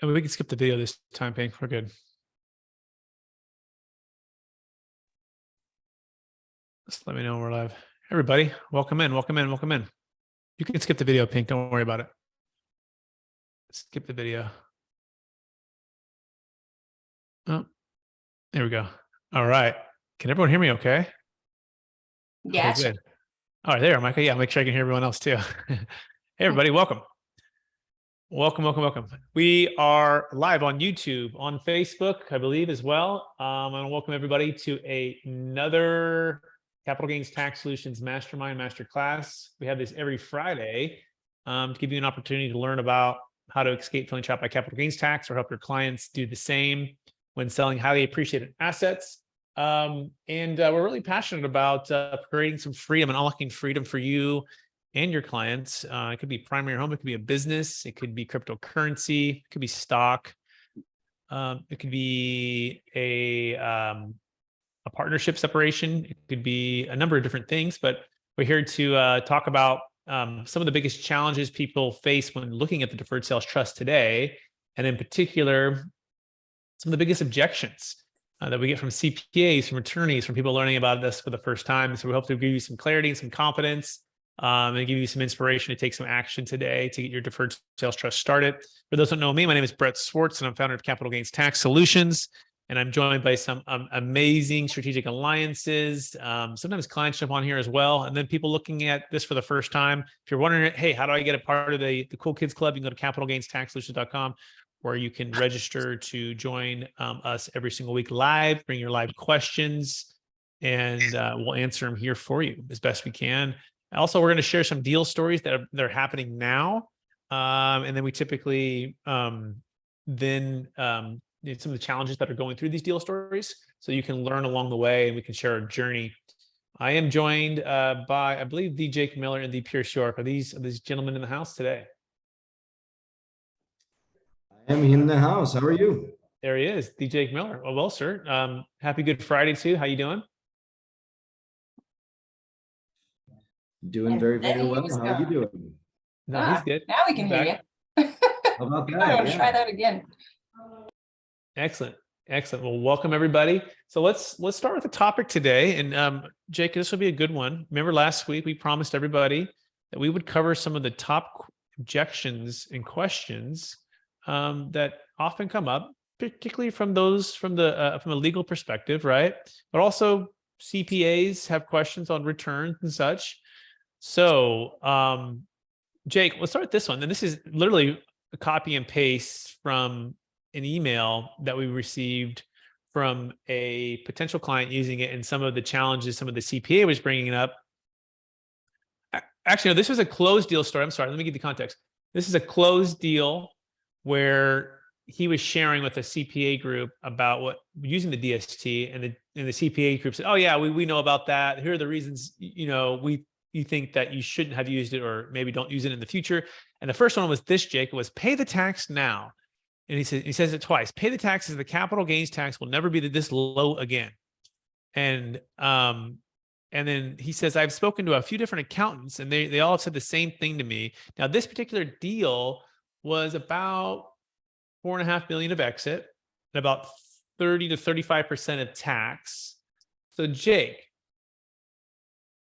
And we can skip the video this time, Pink. We're good. Just let me know when we're live. Everybody, welcome in, welcome in, welcome in. You can skip the video, Pink. Don't worry about it. Skip the video. Oh, there we go. All right. Can everyone hear me okay? Yes. Okay, good. All right, there, Michael. Yeah, make sure I can hear everyone else too. Hey, everybody, welcome. Welcome, welcome, welcome. We are live on YouTube, on Facebook, I believe, as well. I want to welcome everybody to another Capital Gains Tax Solutions Mastermind Masterclass. We have this every Friday to give you an opportunity to learn about how to escape feeling trapped by capital gains tax or help your clients do the same when selling highly appreciated assets. We're really passionate about creating some freedom and unlocking freedom for you and your clients. It could be primary home, it could be a business, it could be cryptocurrency, it could be stock, it could be a partnership separation, it could be a number of different things. But we're here to talk about some of the biggest challenges people face when looking at the deferred sales trust today, and in particular, some of the biggest objections that we get from CPAs, from attorneys, from people learning about this for the first time. So we hope to give you some clarity and some confidence, and give you some inspiration to take some action today to get your deferred sales trust started. For those who don't know me, my name is Brett Swartz, and I'm founder of Capital Gains Tax Solutions. And I'm joined by some amazing strategic alliances. Sometimes clients jump on here as well. And then people looking at this for the first time. If you're wondering, hey, how do I get a part of the Cool Kids Club? You can go to capitalgainstaxsolutions.com, where you can register to join us every single week live, bring your live questions, and we'll answer them here for you as best we can. Also, we're going to share some deal stories that are happening now. And then we typically some of the challenges that are going through these deal stories, so you can learn along the way and we can share our journey. I am joined by, I believe, the Jake Miller and the Pierce York. Are these gentlemen in the house today? I am in the house. How are you? There he is, the Jake Miller. Well, sir. Happy Good Friday too. How you doing? Doing very, very well. How are you doing? No, he's good. Now we can hear you. How about that? I'm gonna try that again. Excellent. Excellent. Well, welcome everybody. So let's start with the topic today. And Jake, this will be a good one. Remember last week we promised everybody that we would cover some of the top objections and questions that often come up, particularly from those from a legal perspective, right? But also CPAs have questions on returns and such. So Jake, let's start with this one. And this is literally a copy and paste from an email that we received from a potential client using it, and some of the challenges some of the CPA was bringing up. Actually, no, this was a closed deal story. I'm sorry, let me give you context. This is a closed deal where he was sharing with a CPA group about using the DST, and the CPA group said, "Oh yeah, we know about that. Here are the reasons, you think that you shouldn't have used it, or maybe don't use it in the future." And the first one was this, Jake, was pay the tax now. And he says it twice. Pay the taxes. The capital gains tax will never be this low again. And then he says, I've spoken to a few different accountants, and they all said the same thing to me. Now, this particular deal was about $4.5 million of exit and about 30 to 35% of tax. So, Jake,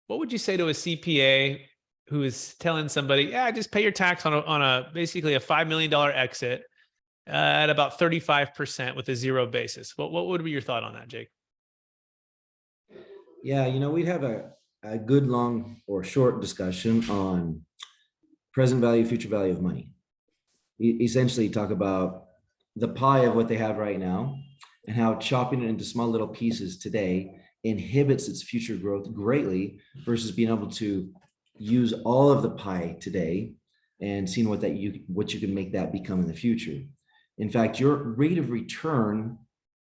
what would you say to a CPA who is telling somebody, yeah, just pay your tax on basically a $5 million exit at about 35% with a zero basis? What would be your thought on that, Jake? Yeah, we'd have a good long or short discussion on present value, future value of money. Essentially talk about the pie of what they have right now and how chopping it into small little pieces today inhibits its future growth greatly versus being able to use all of the pie today and seeing what you can make that become in the future. In fact, your rate of return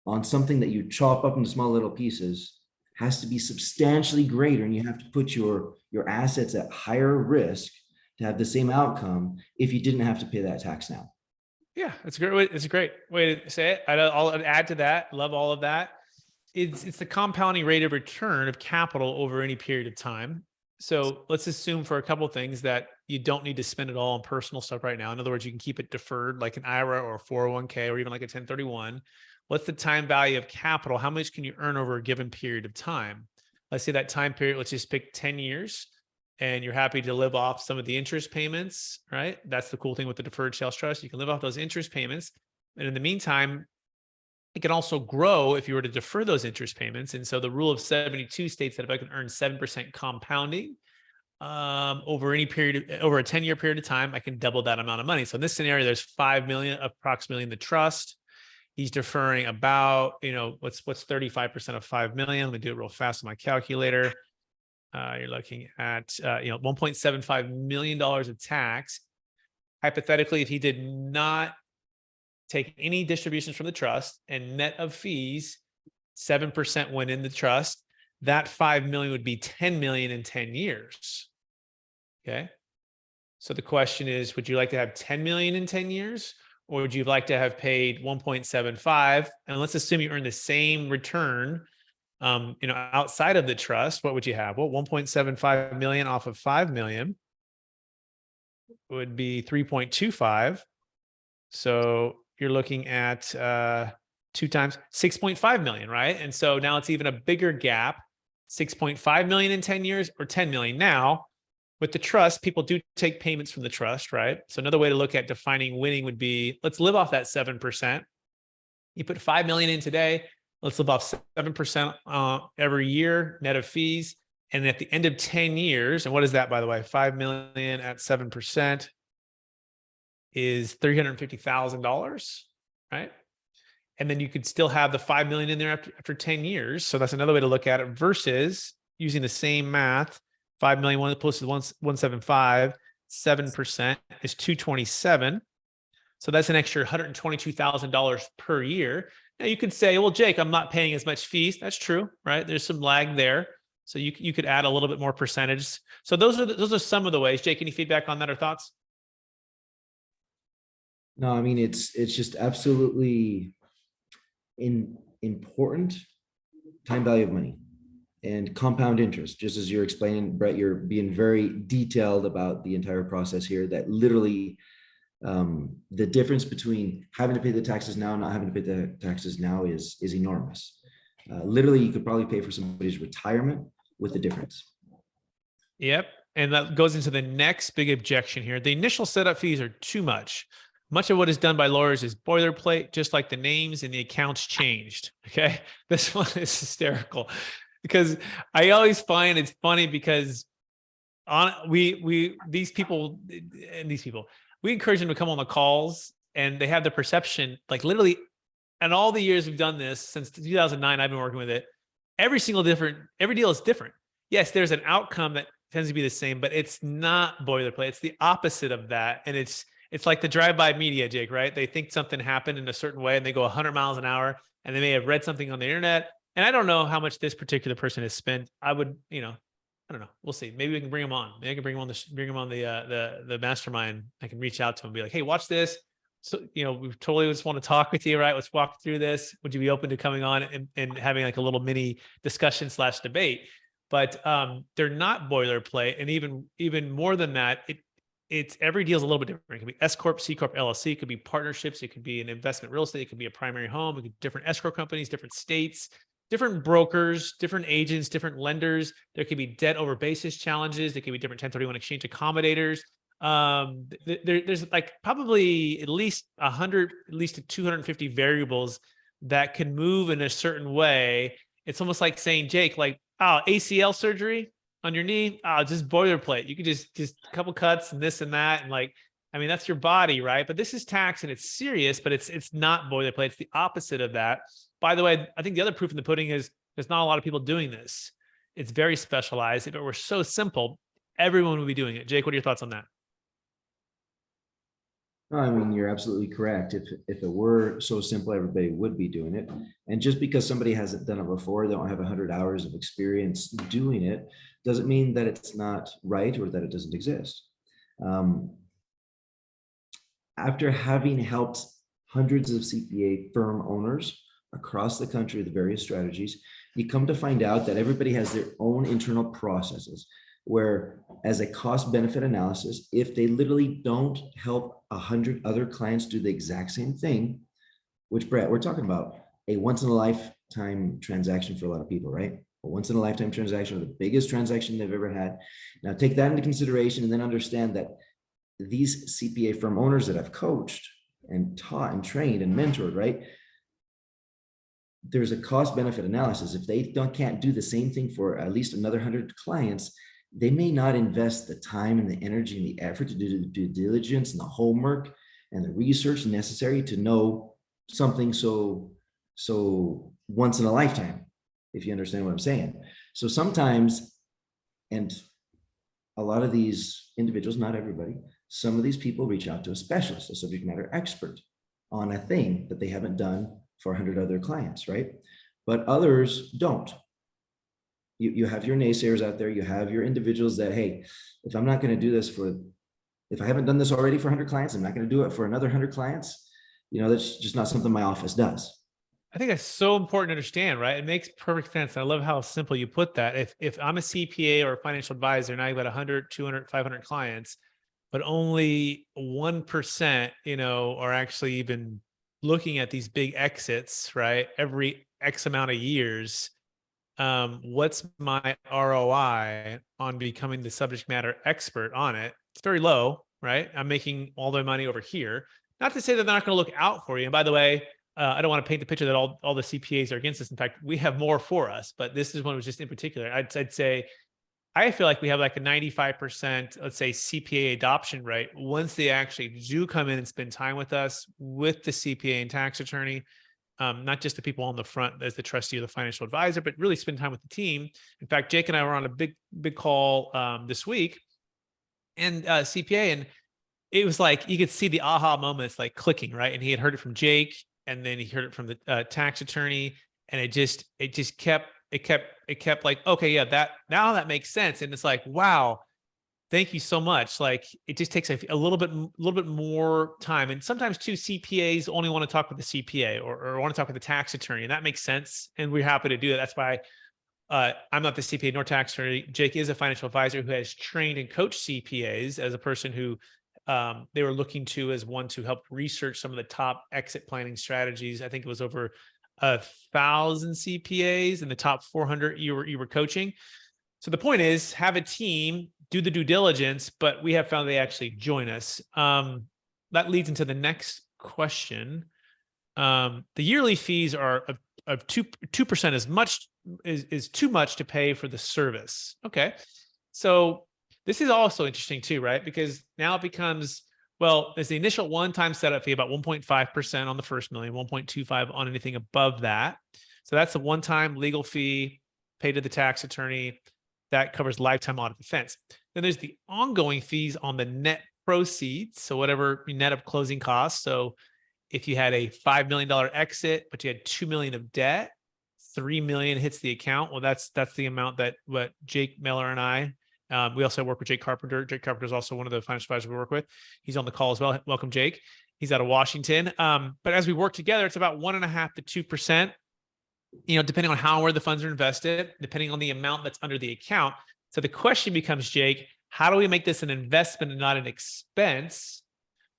on something that you chop up into small little pieces has to be substantially greater, and you have to put your assets at higher risk to have the same outcome if you didn't have to pay that tax now. Yeah, it's a great way. It's a great way to say it. I'll add to that. Love all of that. It's the compounding rate of return of capital over any period of time. So let's assume for a couple of things that you don't need to spend it all on personal stuff right now. In other words, you can keep it deferred like an IRA or a 401k or even like a 1031. What's the time value of capital? How much can you earn over a given period of time? Let's say that time period, let's just pick 10 years and you're happy to live off some of the interest payments, right? That's the cool thing with the deferred sales trust. You can live off those interest payments. And in the meantime, it can also grow if you were to defer those interest payments. And so the rule of 72 states that if I can earn 7% compounding over any period, over a 10-year period of time, I can double that amount of money. So in this scenario, there's 5 million approximately in the trust. He's deferring about, what's 35% of 5 million. Let me do it real fast on my calculator. You're looking at, $1.75 million of tax. Hypothetically, if he did not take any distributions from the trust and net of fees, 7% went in the trust, that 5 million would be 10 million in 10 years. Okay. So the question is, would you like to have 10 million in 10 years? Or would you like to have paid 1.75? And let's assume you earn the same return, outside of the trust. What would you have? Well, 1.75 million off of 5 million would be 3.25. So you're looking at 2 times 6.5 million, right? And so now it's even a bigger gap, 6.5 million in 10 years or 10 million. Now, with the trust, people do take payments from the trust, right? So another way to look at defining winning would be, let's live off that 7%. You put 5 million in today, let's live off 7% every year, net of fees. And at the end of 10 years, and what is that, by the way? 5 million at 7% is $350,000, right? And then you could still have the 5 million in there after 10 years. So that's another way to look at it versus using the same math. 5 million plus 175, 7% is 227. So that's an extra $122,000 per year. Now you could say, well, Jake, I'm not paying as much fees. That's true, right? There's some lag there. So you could add a little bit more percentage. So those are some of the ways. Jake, any feedback on that or thoughts? No, I mean, it's just absolutely important time value of money and compound interest. Just as you're explaining, Brett, you're being very detailed about the entire process here, that literally the difference between having to pay the taxes now and not having to pay the taxes now is enormous. Literally, you could probably pay for somebody's retirement with the difference. Yep. And that goes into the next big objection here. The initial setup fees are too much. Much of what is done by lawyers is boilerplate, just like the names and the accounts changed. Okay. This one is hysterical because I always find it's funny because these people, we encourage them to come on the calls and they have the perception, like literally, and all the years we've done this since 2009, I've been working with it. Every deal is different. Yes, there's an outcome that tends to be the same, but it's not boilerplate. It's the opposite of that. And it's like the drive-by media, Jake, right? They think something happened in a certain way and they go 100 miles an hour and they may have read something on the internet. And I don't know how much this particular person has spent. I would, I don't know. We'll see. Maybe we can bring him on. Maybe I can bring him on the mastermind. I can reach out to him and be like, hey, watch this. So, we totally just want to talk with you, right? Let's walk through this. Would you be open to coming on and having like a little mini discussion / debate? But they're not boilerplate. And even more than that, it's every deal is a little bit different. It could be S Corp, C Corp, LLC. It could be partnerships. It could be an investment real estate. It could be a primary home. It could be different escrow companies, different states, different brokers, different agents, different lenders. There could be debt over basis challenges. There could be different 1031 exchange accommodators. There's like probably at least 100, at least to 250 variables that can move in a certain way. It's almost like saying, Jake, like, oh, ACL surgery on your knee, just boilerplate. You could just a couple cuts and this and that. And like, I mean, that's your body, right? But this is tax and it's serious, but it's not boilerplate. It's the opposite of that. By the way, I think the other proof in the pudding is there's not a lot of people doing this. It's very specialized. If it were so simple, everyone would be doing it. Jake, what are your thoughts on that? I mean, you're absolutely correct. If it were so simple, everybody would be doing it. And just because somebody hasn't done it before, they don't have 100 hours of experience doing it, doesn't mean that it's not right or that it doesn't exist. After having helped hundreds of CPA firm owners across the country with various strategies, you come to find out that everybody has their own internal processes. where as a cost benefit analysis, if they literally don't help 100 other clients do the exact same thing, which Brett, we're talking about a once in a lifetime transaction for a lot of people, right? A once in a lifetime transaction, the biggest transaction they've ever had. Now take that into consideration and then understand that these CPA firm owners that I've coached and taught and trained and mentored, right? There's a cost benefit analysis. If they can't do the same thing for at least another 100 clients, they may not invest the time and the energy and the effort to do the due diligence and the homework and the research necessary to know something so once in a lifetime, if you understand what I'm saying. So sometimes, and a lot of these individuals, not everybody, some of these people reach out to a specialist, a subject matter expert on a thing that they haven't done for 100 other clients, right? But others don't. You have your naysayers out there. You have your individuals that, hey, if I'm not going to do this if I haven't done this already for 100 clients, I'm not going to do it for another 100 clients. That's just not something my office does. I think that's so important to understand, right? It makes perfect sense. I love how simple you put that. If I'm a CPA or a financial advisor and I've got 100, 200, 500 clients, but only 1%, are actually even looking at these big exits, right? Every X amount of years, what's my ROI on becoming the subject matter expert on it? It's very low, right? I'm making all the money over here. Not to say that they're not going to look out for you. And by the way, I don't want to paint the picture that all the CPAs are against us. In fact, we have more for us, but this is one was just in particular. I'd say, I feel like we have like a 95%, let's say, CPA adoption rate once they actually do come in and spend time with us, with the CPA and tax attorney, not just the people on the front as the trustee or the financial advisor, but really spend time with the team. In fact, Jake and I were on a big call this week, and CPA, and it was like you could see the aha moments like clicking, right? And he had heard it from Jake, and then he heard it from the tax attorney, and it just kept like, okay, yeah, now that makes sense. And it's like, wow, thank you so much. Like, it just takes a little bit more time. And sometimes too, CPAs only want to talk with the CPA or want to talk with the tax attorney, and that makes sense. And we're happy to do that. That's why I'm not the CPA nor tax attorney. Jake is a financial advisor who has trained and coached CPAs as a person who they were looking to as one to help research some of the top exit planning strategies. I think it was over 1,000 CPAs in the top 400 you were coaching. So the point is, have a team, do the due diligence, but we have found they actually join us. That leads into the next question. The yearly fees are of 2% is too much to pay for the service. Okay, so this is also interesting too, right? Because now it becomes, well, there's the initial one-time setup fee, about 1.5% on the first million, 1.25 on anything above that. So that's a one-time legal fee paid to the tax attorney. That covers lifetime audit defense. Then there's the ongoing fees on the net proceeds. So whatever net of closing costs. So if you had a $5 million exit, but you had $2 million of debt, $3 million hits the account. Well, that's the amount that what Jake Miller and I, we also work with Jake Carpenter. Jake Carpenter is also one of the financial advisors we work with. He's on the call as well. Welcome, Jake. He's out of Washington. But as we work together, it's about 1.5% to 2%, depending on how where the funds are invested, depending on the amount that's under the account. So the question becomes, Jake, how do we make this an investment and not an expense?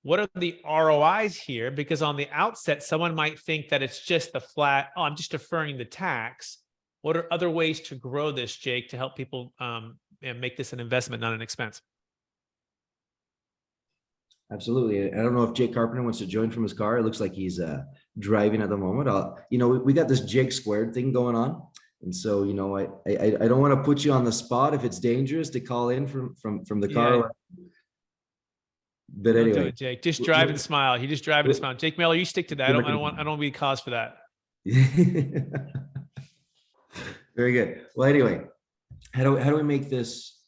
What are the ROIs here? Because on the outset, someone might think that it's just the flat, oh, I'm just deferring the tax. What are other ways to grow this, Jake, to help people make this an investment, not an expense? Absolutely. I don't know if Jake Carpenter wants to join from his car. It looks like he's driving at the moment. We got this Jake squared thing going on. And so, I don't want to put you on the spot if it's dangerous to call in from the car. Yeah. But Don't anyway, do it, Jake. Just drive and smile. You just drive and smile. Jake Miller, you stick to that. I don't want to be a cause for that. Very good. Well, anyway, how do we make this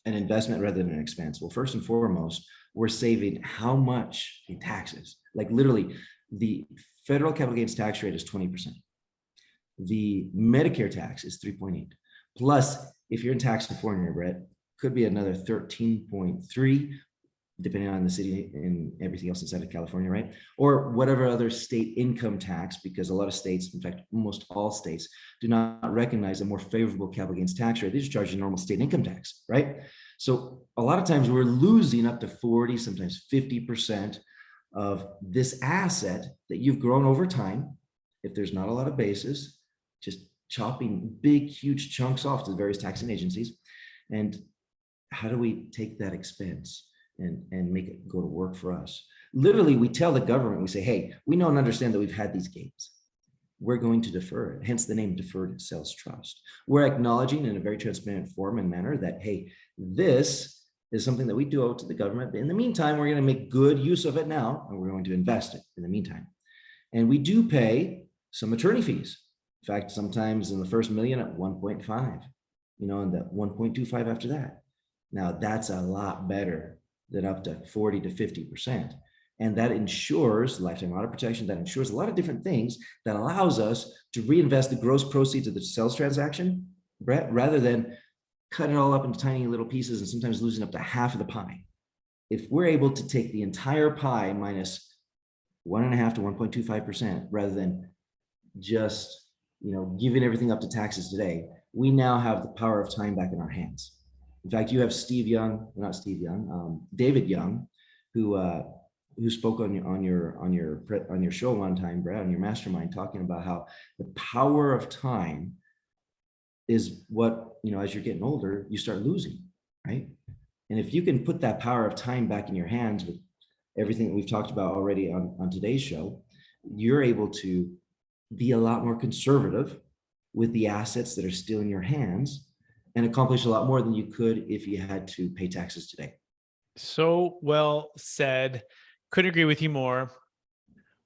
an investment rather than an expense? Well, first and foremost, we're saving how much in taxes? Like literally, the federal capital gains tax rate is 20%. The Medicare tax is 3.8. Plus, if you're in tax California, Brett, could be another 13.3. depending on the city and everything else inside of California, right? Or whatever other state income tax, because a lot of states, in fact, almost all states, do not recognize a more favorable capital gains tax rate. They just charge you normal state income tax, right? So a lot of times we're losing up to 40, sometimes 50% of this asset that you've grown over time. If there's not a lot of basis, just chopping big, huge chunks off to the various taxing agencies. And how do we take that expense and make it go to work for us? Literally, we tell the government, we say, hey, we know and understand that we've had these gains. We're going to defer it, hence the name Deferred Sales Trust. We're acknowledging in a very transparent form and manner that, hey, this is something that we do owe to the government. But in the meantime, we're going to make good use of it now, and we're going to invest it in the meantime. And we do pay some attorney fees. In fact, sometimes in the first million at 1.5, and the 1.25 after that. Now that's a lot better than up to 40 to 50%. And that ensures lifetime audit protection, that ensures a lot of different things that allows us to reinvest the gross proceeds of the sales transaction, Brett, rather than cut it all up into tiny little pieces and sometimes losing up to half of the pie. If we're able to take the entire pie minus 1.5 to 1.25%, rather than just giving everything up to taxes today, we now have the power of time back in our hands. In fact, you have David Young, who spoke on your show one time, Brad, on your mastermind, talking about how the power of time is what, as you're getting older, you start losing, right? And if you can put that power of time back in your hands with everything that we've talked about already on today's show, you're able to be a lot more conservative with the assets that are still in your hands and accomplish a lot more than you could if you had to pay taxes today. So well said. Couldn't agree with you more.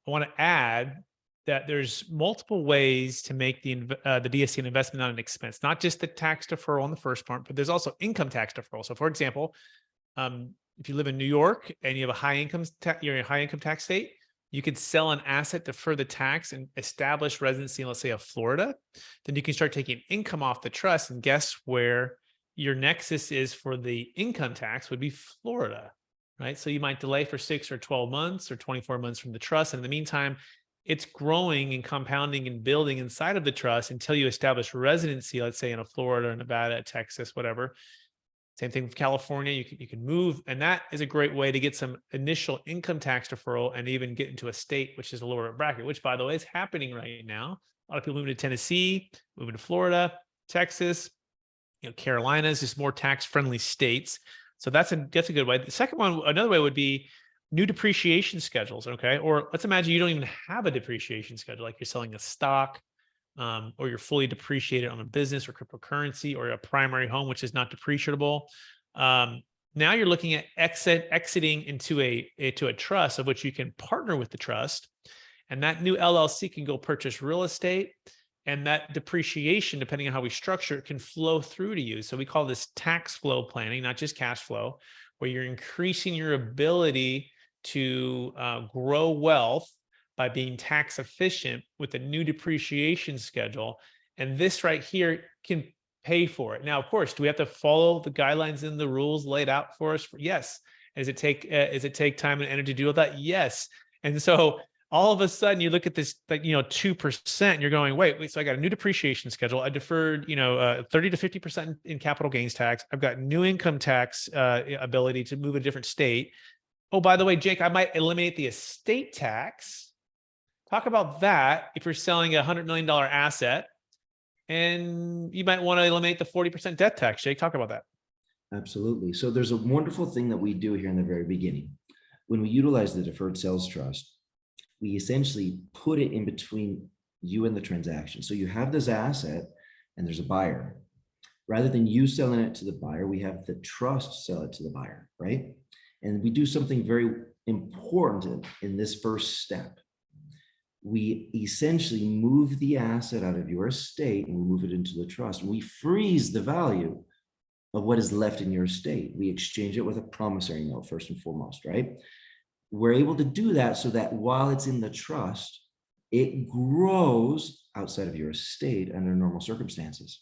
I want to add that there's multiple ways to make the DST an investment, not an expense, not just the tax deferral on the first part, but there's also income tax deferral. So for example, if you live in New York and you have you're in a high income tax state, you could sell an asset, defer the tax, and establish residency in, let's say, of Florida. Then you can start taking income off the trust, and guess where your nexus is for the income tax would be Florida, right? So you might delay for 6 or 12 months or 24 months from the trust. And in the meantime, it's growing and compounding and building inside of the trust until you establish residency, let's say in a Florida, Nevada, Texas, whatever. Same thing with California. You can move, and that is a great way to get some initial income tax deferral and even get into a state which is a lower bracket, which, by the way, is happening right now. A lot of people moving to Tennessee, moving to Florida, Texas, Carolinas, just more tax-friendly states. So that's a good way. The second one, another way would be new depreciation schedules, okay? Or let's imagine you don't even have a depreciation schedule, like you're selling a stock, or you're fully depreciated on a business or cryptocurrency or a primary home, which is not depreciable. Now you're looking at exiting into a trust of which you can partner with the trust, and that new LLC can go purchase real estate, and that depreciation, depending on how we structure it, can flow through to you. So we call this tax flow planning, not just cash flow, where you're increasing your ability to grow wealth by being tax efficient with a new depreciation schedule. And this right here can pay for it. Now, of course, do we have to follow the guidelines and the rules laid out for us? Yes. Does it take time and energy to do all that? Yes. And so all of a sudden you look at this, 2%, you're going, wait, so I got a new depreciation schedule. I deferred, 30 to 50% in capital gains tax. I've got new income tax ability to move a different state. Oh, by the way, Jake, I might eliminate the estate tax. Talk about that if you're selling a $100 million asset, and you might want to eliminate the 40% death tax. Jake, talk about that. Absolutely. So there's a wonderful thing that we do here in the very beginning. When we utilize the Deferred Sales Trust, we essentially put it in between you and the transaction. So you have this asset and there's a buyer. Rather than you selling it to the buyer, we have the trust sell it to the buyer, right? And we do something very important in this first step. We essentially move the asset out of your estate and we move it into the trust. We freeze the value of what is left in your estate. We exchange it with a promissory note first and foremost, right? We're able to do that so that while it's in the trust, it grows outside of your estate under normal circumstances.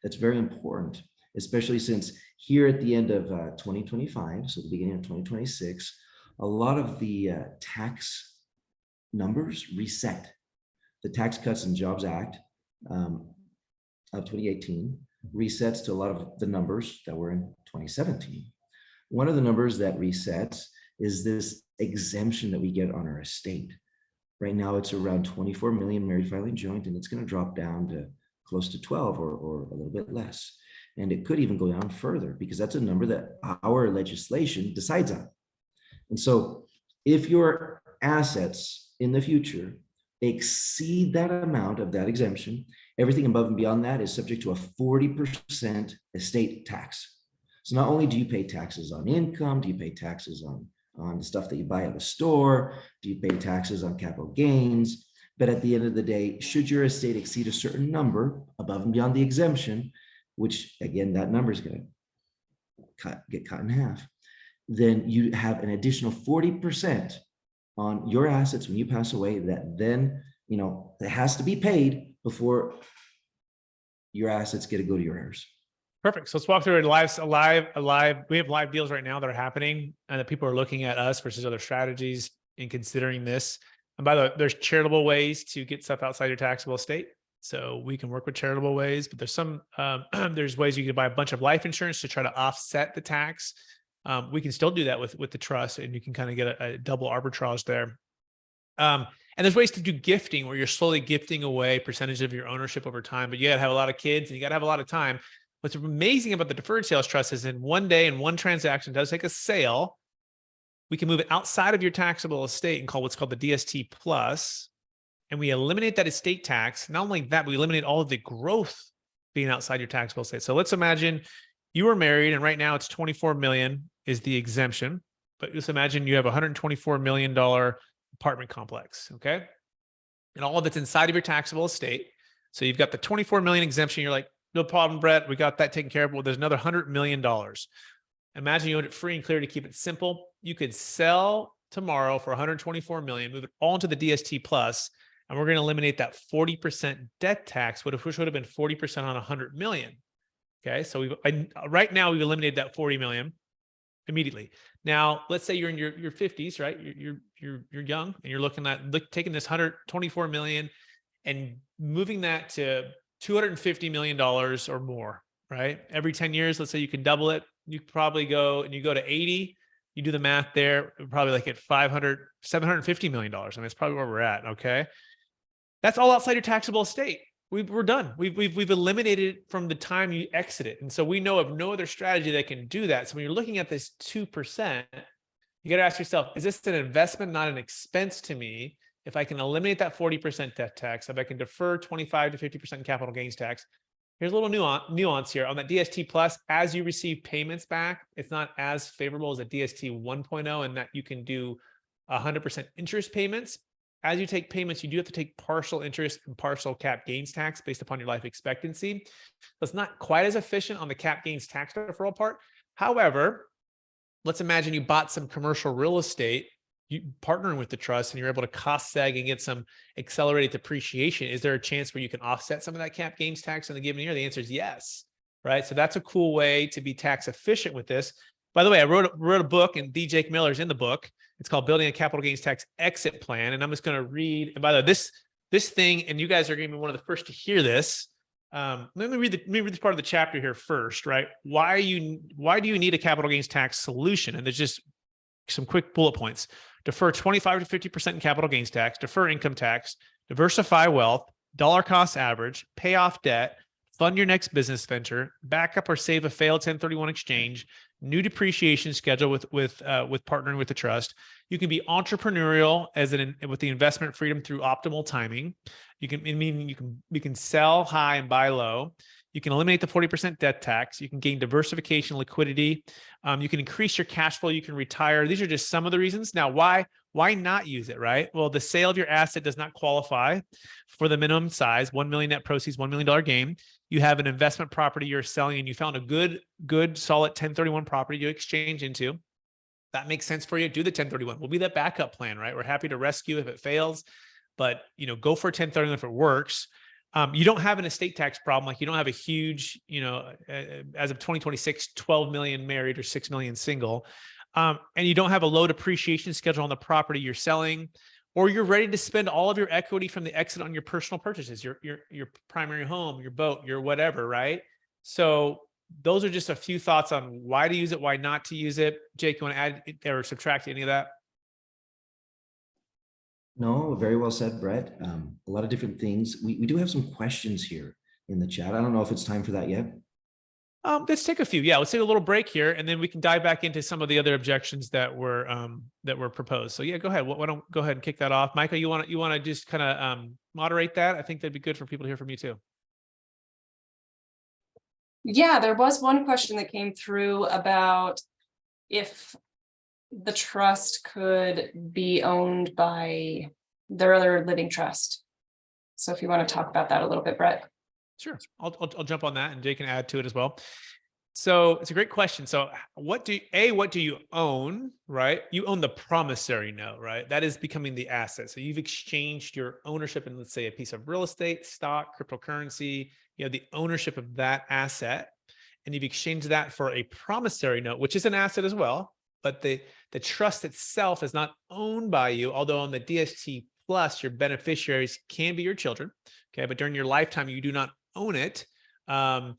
That's very important. especially since here at the end of 2025, so the beginning of 2026, a lot of the tax numbers reset. The Tax Cuts and Jobs Act of 2018 resets to a lot of the numbers that were in 2017. One of the numbers that resets is this exemption that we get on our estate. Right now, it's around 24 million married filing joint, and it's going to drop down to close to 12 or a little bit less. And it could even go down further because that's a number that our legislation decides on. And so if your assets in the future exceed that amount of that exemption, everything above and beyond that is subject to a 40% estate tax. So not only do you pay taxes on income, do you pay taxes on the stuff that you buy at the store, do you pay taxes on capital gains, but at the end of the day, should your estate exceed a certain number above and beyond the exemption, which again, that number is going to get cut in half, then you have an additional 40% on your assets when you pass away that then, it has to be paid before your assets get to go to your heirs. Perfect. So let's walk through it live. We have live deals right now that are happening and that people are looking at us versus other strategies in considering this. And by the way, there's charitable ways to get stuff outside your taxable estate. So we can work with charitable ways, but there's some, there's ways you can buy a bunch of life insurance to try to offset the tax. We can still do that with the trust, and you can kind of get a double arbitrage there. And there's ways to do gifting where you're slowly gifting away percentage of your ownership over time, but you got to have a lot of kids and you got to have a lot of time. What's amazing about the deferred sales trust is in one day, in one transaction, does take a sale, we can move it outside of your taxable estate and call what's called the DST plus, and we eliminate that estate tax. Not only that, we eliminate all of the growth being outside your taxable estate. So let's imagine you were married and right now it's 24 million is the exemption, but just imagine you have a $124 million apartment complex, okay? And all of it's inside of your taxable estate. So you've got the 24 million exemption. You're like, no problem, Brett. We got that taken care of. Well, there's another $100 million. Imagine you owned it free and clear to keep it simple. You could sell tomorrow for 124 million, move it all into the DST plus, and we're going to eliminate that 40% debt tax, which would have been 40% on 100 million. Okay, so right now we've eliminated that 40 million immediately. Now, let's say you're in your 50s, right? You're young and you're looking at taking this 124 million and moving that to $250 million or more, right? Every 10 years, let's say you can double it. You probably go and you go to 80, you do the math there, probably like at $750 million. I mean, that's probably where we're at. Okay. That's all outside your taxable estate. We're done. We've eliminated it from the time you exit it. And so we know of no other strategy that can do that. So when you're looking at this 2%, you got to ask yourself, is this an investment, not an expense to me? If I can eliminate that 40% debt tax, if I can defer 25 to 50% capital gains tax, here's a little nuance here on that DST plus. As you receive payments back, it's not as favorable as a DST 1.0 in that you can do 100% interest payments. As you take payments, you do have to take partial interest and partial cap gains tax based upon your life expectancy. So it's not quite as efficient on the cap gains tax deferral part. However, let's imagine you bought some commercial real estate, you partnering with the trust, and you're able to cost seg and get some accelerated depreciation. Is there a chance where you can offset some of that cap gains tax in the given year? The answer is yes, right? So that's a cool way to be tax efficient with this. By the way, I wrote a book, and D. Jake Miller's in the book. It's called Building a Capital Gains Tax Exit Plan. And I'm just going to read, and by the way, this thing, and you guys are going to be one of the first to hear this. Let me read this part of the chapter here first, right? Why do you need a capital gains tax solution? And there's just some quick bullet points. Defer 25 to 50% in capital gains tax, defer income tax, diversify wealth, dollar cost average, pay off debt, fund your next business venture, back up or save a failed 1031 exchange, new depreciation schedule with partnering with the trust. You can be entrepreneurial with the investment freedom through optimal timing. You can sell high and buy low. You can eliminate the 40% debt tax. You can gain diversification, liquidity. You can increase your cash flow. You can retire. These are just some of the reasons. Now, why not use it, right? Well, the sale of your asset does not qualify for the minimum size, 1 million net proceeds, $1 million gain. You have an investment property you're selling and you found a good, solid 1031 property to exchange into. That makes sense for you. Do the 1031. We'll be that backup plan, right? We're happy to rescue if it fails, but go for 1031 if it works. You don't have an estate tax problem. Like you don't have a huge, as of 2026, 12 million married or 6 million single. And you don't have a low depreciation schedule on the property you're selling, or you're ready to spend all of your equity from the exit on your personal purchases, your primary home, your boat, your whatever, right? So those are just a few thoughts on why to use it, why not to use it. Jake, you want to add or subtract any of that? No, very well said, Brett. A lot of different things. We do have some questions here in the chat. I don't know if it's time for that yet. Let's take a few. Yeah, let's take a little break here, and then we can dive back into some of the other objections that were proposed. So yeah, go ahead. Why don't go ahead and kick that off, Micah? You want to just kind of moderate that? I think that'd be good for people to hear from you too. Yeah, there was one question that came through about if the trust could be owned by their other living trust. So if you want to talk about that a little bit, Brett. Sure, I'll jump on that, and Jake can add to it as well. So it's a great question. So what do you own, right? You own the promissory note, right? That is becoming the asset. So you've exchanged your ownership in, let's say, a piece of real estate, stock, cryptocurrency, the ownership of that asset, and you've exchanged that for a promissory note, which is an asset as well, but the trust itself is not owned by you, although on the DST Plus, your beneficiaries can be your children, okay? But during your lifetime, you do not own it. The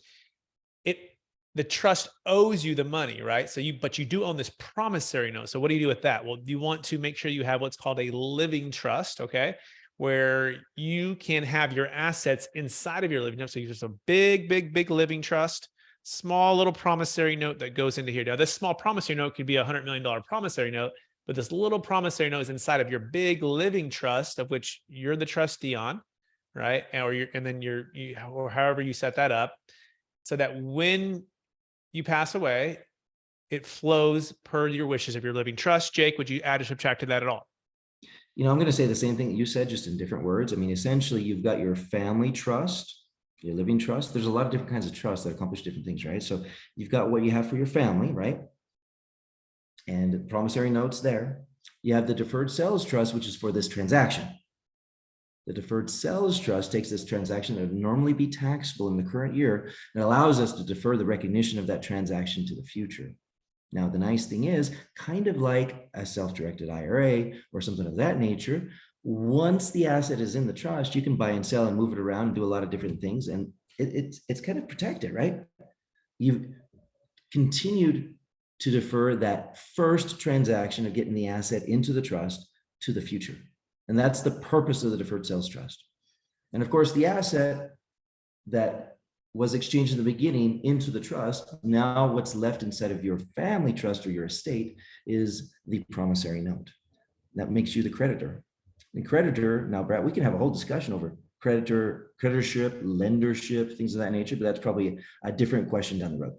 trust owes you the money, right? But you do own this promissory note. So what do you do with that? Well, you want to make sure you have what's called a living trust, okay? Where you can have your assets inside of your living trust. So there's a big living trust, small little promissory note that goes into here. Now, this small promissory note could be a $100 million promissory note, but this little promissory note is inside of your big living trust, of which you're the trustee on, right? Or however you set that up, so that when you pass away, it flows per your wishes of your living trust. Jake, would you add or subtract to that at all? I'm going to say the same thing that you said, just in different words. I mean, essentially, you've got your family trust, your living trust. There's a lot of different kinds of trusts that accomplish different things, right? So you've got what you have for your family, right? And promissory notes there. You have the deferred sales trust, which is for this transaction. The deferred sales trust takes this transaction that would normally be taxable in the current year and allows us to defer the recognition of that transaction to the future. Now, the nice thing is, kind of like a self-directed IRA or something of that nature, once the asset is in the trust, you can buy and sell and move it around and do a lot of different things. And it's kind of protected, right? You've continued to defer that first transaction of getting the asset into the trust to the future. And that's the purpose of the deferred sales trust. And of course, the asset that was exchanged in the beginning into the trust, now what's left inside of your family trust or your estate is the promissory note. That makes you the creditor. And creditor, now, Brad, we can have a whole discussion over creditorship, lendership, things of that nature, but that's probably a different question down the road.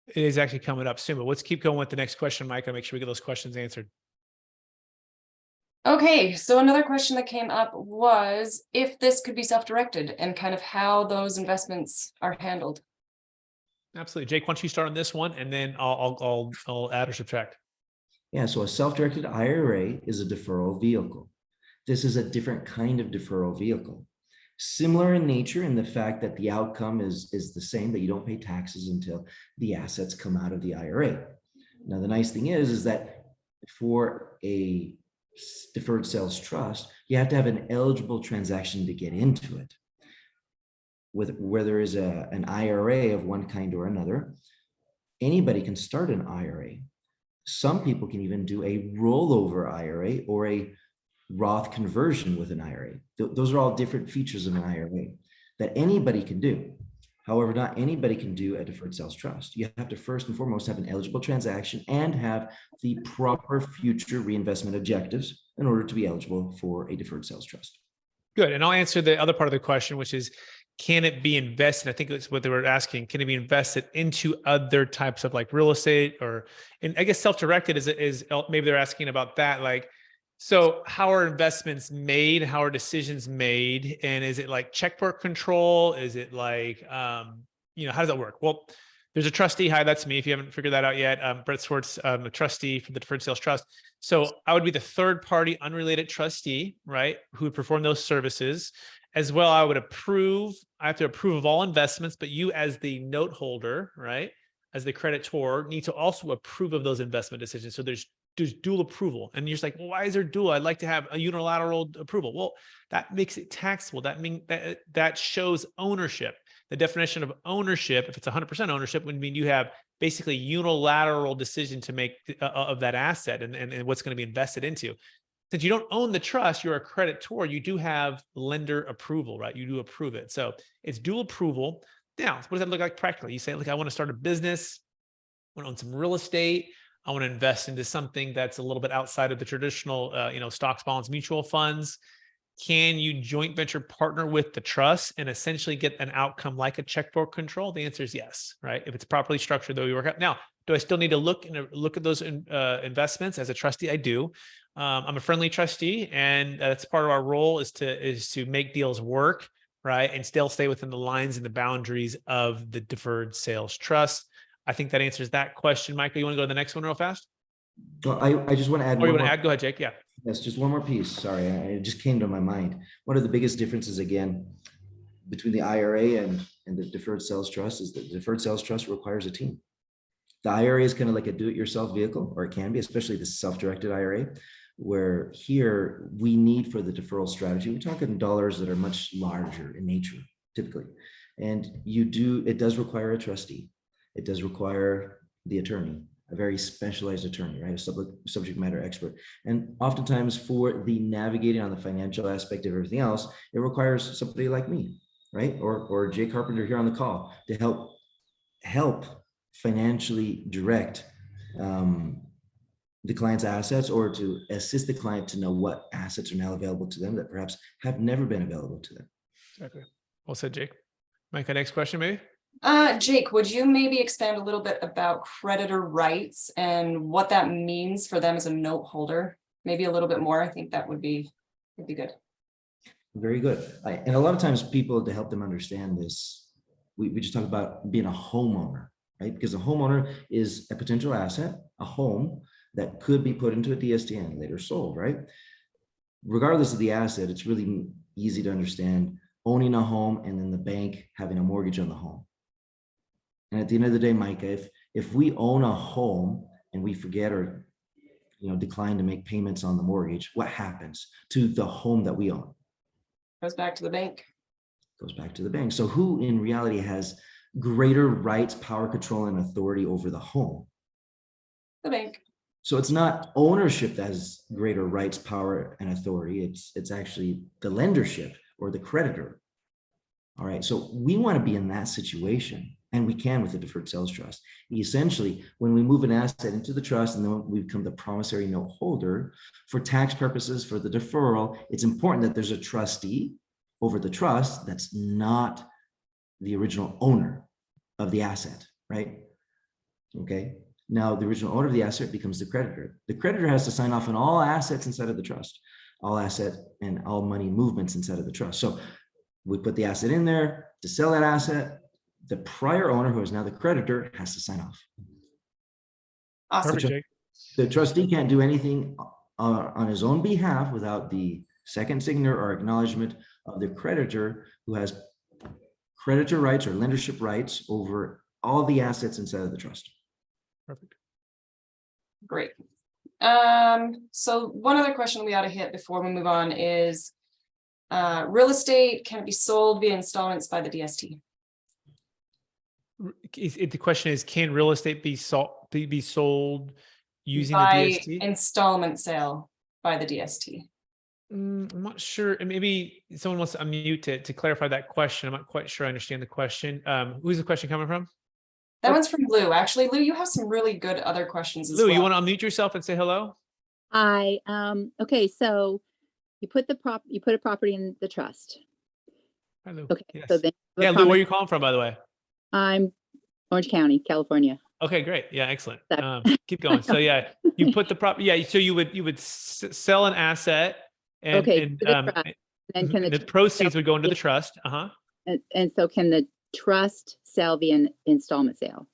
It is actually coming up soon, but let's keep going with the next question, Mike. I'll make sure we get those questions answered. Okay, so another question that came up was if this could be self-directed and kind of how those investments are handled. Absolutely. Jake, why don't you start on this one, and then I'll add or subtract. Yeah, so a self-directed IRA is a deferral vehicle. This is a different kind of deferral vehicle. Similar in nature in the fact that the outcome is the same, that you don't pay taxes until the assets come out of the IRA. Now, the nice thing is that for a deferred sales trust, you have to have an eligible transaction to get into it. Where there is an IRA of one kind or another, anybody can start an IRA. Some people can even do a rollover IRA or a Roth conversion with an IRA. Those are all different features of an IRA that anybody can do. However, not anybody can do a deferred sales trust. You have to first and foremost have an eligible transaction and have the proper future reinvestment objectives in order to be eligible for a deferred sales trust. Good. And I'll answer the other part of the question, which is, can it be invested? I think that's what they were asking. Can it be invested into other types of like real estate, or, and I guess self-directed is maybe they're asking about that. Like, so how are investments made? How are decisions made? And is it like checkbook control? Is it like, how does that work? Well, there's a trustee. Hi, that's me. If you haven't figured that out yet, Brett Swartz, a trustee for the Deferred Sales Trust. So I would be the third party unrelated trustee, right, who would perform those services. as well, I have to approve of all investments, but you as the note holder, right, as the creditor, need to also approve of those investment decisions. So there's dual approval. And you're just like, well, why is there dual? I'd like to have a unilateral approval. Well, that makes it taxable. That means that shows ownership. The definition of ownership, if it's 100% ownership, would mean you have basically unilateral decision to make of that asset and what's going to be invested into. Since you don't own the trust, you're a creditor, you do have lender approval, right? You do approve it. So it's dual approval. Now, what does that look like practically? You say, look, I want to start a business. I want to own some real estate. I want to invest into something that's a little bit outside of the traditional, stocks, bonds, mutual funds. Can you joint venture partner with the trust and essentially get an outcome like a checkbook control? The answer is yes, right? If it's properly structured, though, you work out. Now, do I still need to look at those investments as a trustee? I do. I'm a friendly trustee, and that's part of our role is to make deals work, right, and still stay within the lines and the boundaries of the Deferred Sales Trust. I think that answers that question. Michael, you want to go to the next one real fast? Well, I just want to add. Or you want to add? Go ahead, Jake. Yeah. Yes, just one more piece. Sorry, it just came to my mind. One of the biggest differences, again, between the IRA and the Deferred Sales Trust is that the Deferred Sales Trust requires a team. The IRA is kind of like a do-it-yourself vehicle, or it can be, especially the self-directed IRA, where here we need for the deferral strategy, we're talking dollars that are much larger in nature, typically. And it does require a trustee. It does require the attorney, a very specialized attorney, right? A subject matter expert. And oftentimes for the navigating on the financial aspect of everything else, it requires somebody like me, right? Or Jay Carpenter here on the call to help financially direct the client's assets, or to assist the client to know what assets are now available to them that perhaps have never been available to them. Exactly. Well said, Jake. Mike, next question, maybe? Jake, would you maybe expand a little bit about creditor rights and what that means for them as a note holder? Maybe a little bit more. I think that would be good. Very good. And a lot of times people, to help them understand this, we just talk about being a homeowner, right? Because a homeowner is a potential asset, a home that could be put into a DST and later sold, right? Regardless of the asset, it's really easy to understand owning a home and then the bank having a mortgage on the home. And at the end of the day, Micah, if we own a home and we forget or decline to make payments on the mortgage, what happens to the home that we own? Goes back to the bank. Goes back to the bank. So who in reality has greater rights, power, control, and authority over the home? The bank. So it's not ownership that has greater rights, power, and authority. It's actually the lendership or the creditor. All right. So we want to be in that situation, and we can with the Deferred Sales Trust. Essentially, when we move an asset into the trust and then we become the promissory note holder, for tax purposes, for the deferral, it's important that there's a trustee over the trust that's not the original owner of the asset, right? Okay. Now, the original owner of the asset becomes the creditor. The creditor has to sign off on all assets inside of the trust, all asset and all money movements inside of the trust. So we put the asset in there to sell that asset. The prior owner, who is now the creditor, has to sign off. Awesome. Perfect, The trustee can't do anything on his own behalf without the second signature or acknowledgement of the creditor, who has creditor rights or lendership rights over all the assets inside of the trust. Perfect. Great. So one other question we ought to hit before we move on is real estate can be sold via installments by the DST. The question is, can real estate be sold using by the DST? Installment sale by the DST. I'm not sure. And maybe someone wants to unmute to clarify that question. I'm not quite sure I understand the question. Who's the question coming from? That one's from Lou. Actually, Lou, you have some really good other questions as Lou, well. you want to unmute yourself and say hello? Hi. Okay, so you put a property in the trust. Hi, Lou. Okay, Yes. so then Yeah, Lou, where are you calling from, by the way? I'm Orange County, California. Okay, great. Yeah, excellent. Sorry. Keep going. So yeah, you put the property. Yeah, so you would sell an asset, and Okay, and, to the trust. Then can and the trust proceeds sell would go into the via- trust. And so can the trust sell via an installment sale?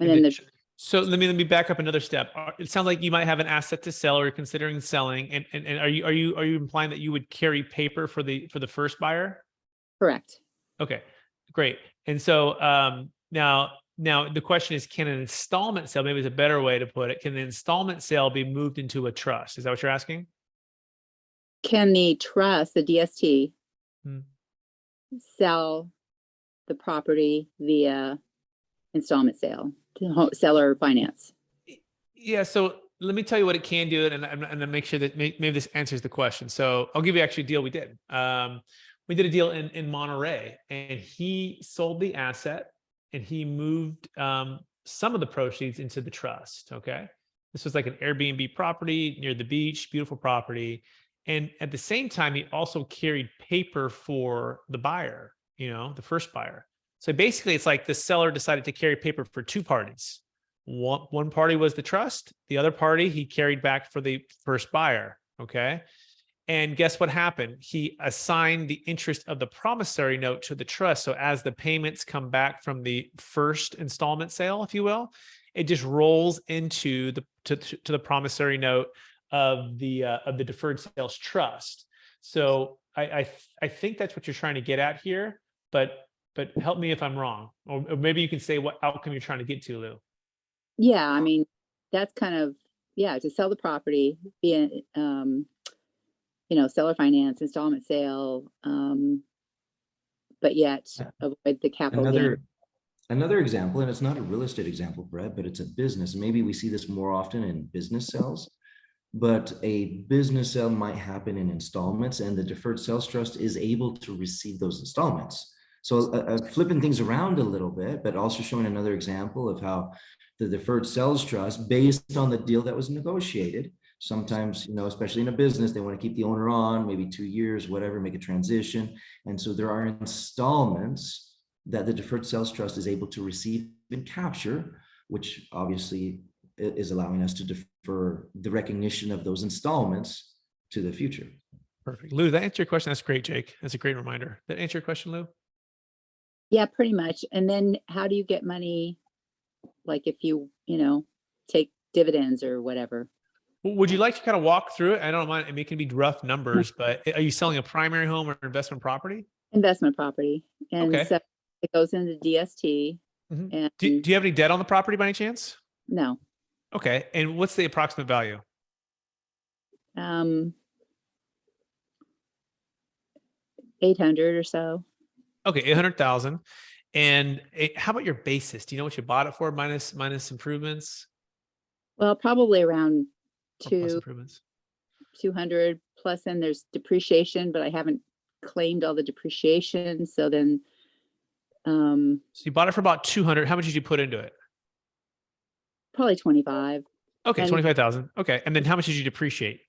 And And then So let me back up another step. It sounds like you might have an asset to sell or you're considering selling. And are you implying that you would carry paper for the first buyer? Correct. Okay, great. And so now the question is, can an installment sale, maybe it's a better way to put it, can the installment sale be moved into a trust? Is that what you're asking? Can the trust, the DST, Hmm. sell the property via installment sale to seller finance? Yeah, so let me tell you what it can do, and make sure that maybe this answers the question. So I'll give you actually a deal we did. We did a deal in Monterey, and he sold the asset, and he moved some of the proceeds into the trust. Okay, this was like an Airbnb property near the beach, beautiful property, and at the same time, he also carried paper for the buyer. The first buyer. So basically, it's like the seller decided to carry paper for two parties. One party was the trust. The other party he carried back for the first buyer. Okay. And guess what happened? He assigned the interest of the promissory note to the trust. So as the payments come back from the first installment sale, if you will, it just rolls into the promissory note of the deferred sales trust. So I think that's what you're trying to get at here, but help me if I'm wrong, or maybe you can say what outcome you're trying to get to, Lou. Yeah, I mean, that's kind of, to sell the property via, seller finance, installment sale, but yet avoid the capital gain. Another example, and it's not a real estate example, Brett, but it's a business. Maybe we see this more often in business sales, but a business sale might happen in installments, and the deferred sales trust is able to receive those installments. So flipping things around a little bit, but also showing another example of how the deferred sales trust, based on the deal that was negotiated, sometimes, especially in a business, they want to keep the owner on, maybe 2 years, whatever, make a transition. And so there are installments that the deferred sales trust is able to receive and capture, which obviously is allowing us to defer the recognition of those installments to the future. Perfect. Lou, that answered your question. That's great, Jake. That's a great reminder. That answer your question, Lou? Yeah, pretty much. And then how do you get money? Like if you, take dividends or whatever. Would you like to kind of walk through it? I don't mind. I mean, it can be rough numbers, but are you selling a primary home or investment property? Investment property. And Okay. so it goes into DST. Mhm. And Do you have any debt on the property by any chance? no. Okay. And what's the approximate value? 800 or so. Okay, 800,000. And how about your basis? Do you know what you bought it for minus improvements? Well, probably around Or plus improvements? 200 plus, and there's depreciation, but I haven't claimed all the depreciation. So then, So you bought it for about 200. How much did you put into it? probably 25. Okay, And 25,000. Okay. And then how much did you depreciate?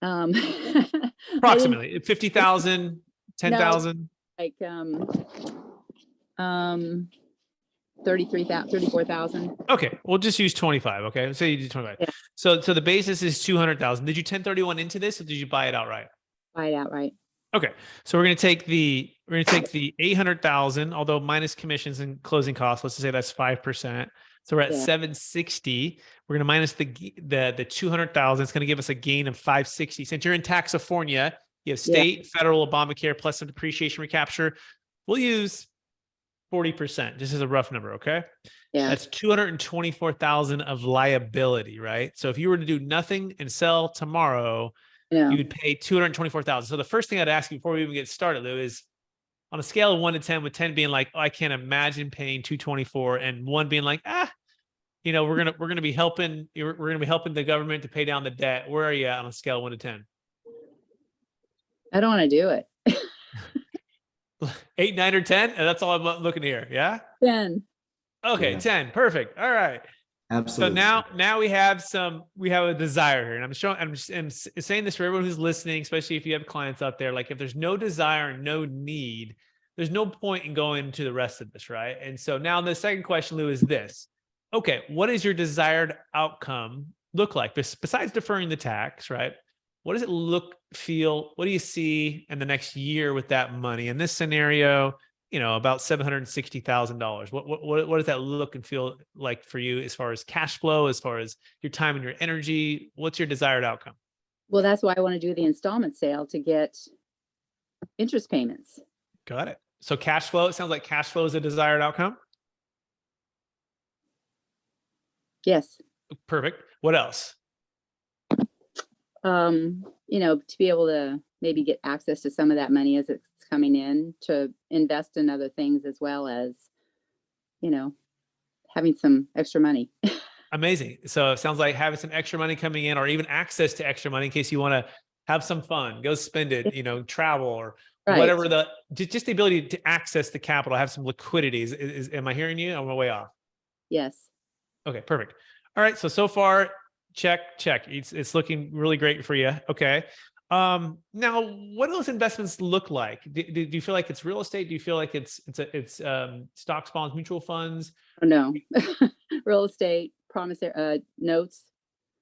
I didn't- Approximately 50,000, 10,000. like 34,000. Okay, we'll just use 25. Okay, say you did 25. Yeah. So the basis is 200,000. Did you 1031 into this, or did you buy it outright? Buy it outright. Okay, so we're gonna take the 800,000, although minus commissions and closing costs. Let's just say that's 5%. So we're at 760. We're gonna minus the 200,000. It's gonna give us a gain of 560. Since you're in Taxafornia, you have state, federal, Obamacare, plus some depreciation recapture. We'll use 40%, just as a rough number, okay? Yeah. That's 224,000 of liability, right? So if you were to do nothing and sell tomorrow, Yeah. you would pay 224,000. So the first thing I'd ask you before we even get started, Lou, is on a scale of 1 to 10, with 10 being like, oh, I can't imagine paying 224, and 1 being like, we're gonna be helping the government to pay down the debt. Where are you at on a scale of 1 to 10? I don't want to do it. 8, 9, or 10? That's all I'm looking here. Yeah. 10. Okay, Yeah. 10. Perfect. All right. Absolutely. So now we have a desire here, and I'm saying this for everyone who's listening, especially if you have clients out there. Like, if there's no desire and no need, there's no point in going to the rest of this, right? And so now the second question, Lou, is this: okay, what is your desired outcome look like besides deferring the tax, right? What does it look, feel? What do you see in the next year with that money? In this scenario, about $760,000. What does that look and feel like for you as far as cash flow, as far as your time and your energy? What's your desired outcome? Well, that's why I want to do the installment sale to get interest payments. Got it. So cash flow, it sounds like cash flow is a desired outcome. Yes. Perfect. What else? To be able to maybe get access to some of that money as it's coming in to invest in other things, as well as, having some extra money. Amazing. So it sounds like having some extra money coming in, or even access to extra money in case you want to have some fun, go spend it, travel, or Right. whatever just the ability to access the capital, have some liquidity. Am I hearing you? Am I way off? Yes. Okay, perfect. All right. So far, check. It's looking really great for you. Okay. Now, what do those investments look like? Do you feel like it's real estate? Do you feel like it's stocks, bonds, mutual funds? Oh, no. Real estate, promissory notes.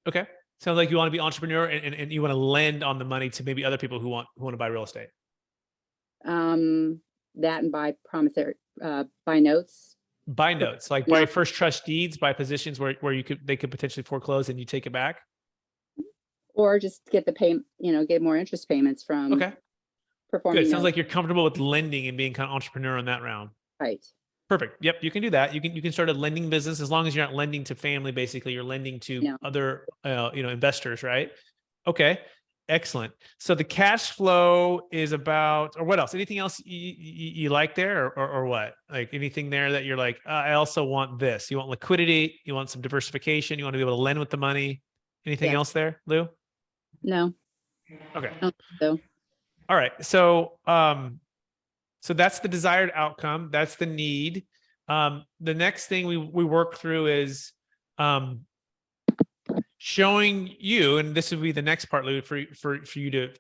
Okay. Sounds like you want to be entrepreneur and you want to lend on the money to maybe other people who want to buy real estate. That and buy promissory, buy notes. Buy notes, like buy first trust deeds, buy positions where they could potentially foreclose and you take it back. Or just get the get more interest payments from performing. Good. Sounds like you're comfortable with lending and being kind of entrepreneur in that round. Right. Perfect. Yep, you can do that. You can start a lending business as long as you're not lending to family. Basically, you're lending to other investors, right? Okay, excellent. So the cash flow is about, or what else? Anything else you like there, or what? Like anything there that you're like, I also want this. You want liquidity. You want some diversification. You want to be able to lend with the money. Anything else there, Lou? No. Okay. So. All right. So that's the desired outcome. That's the need. The next thing we work through is showing you, and this would be the next part, Lou, for you to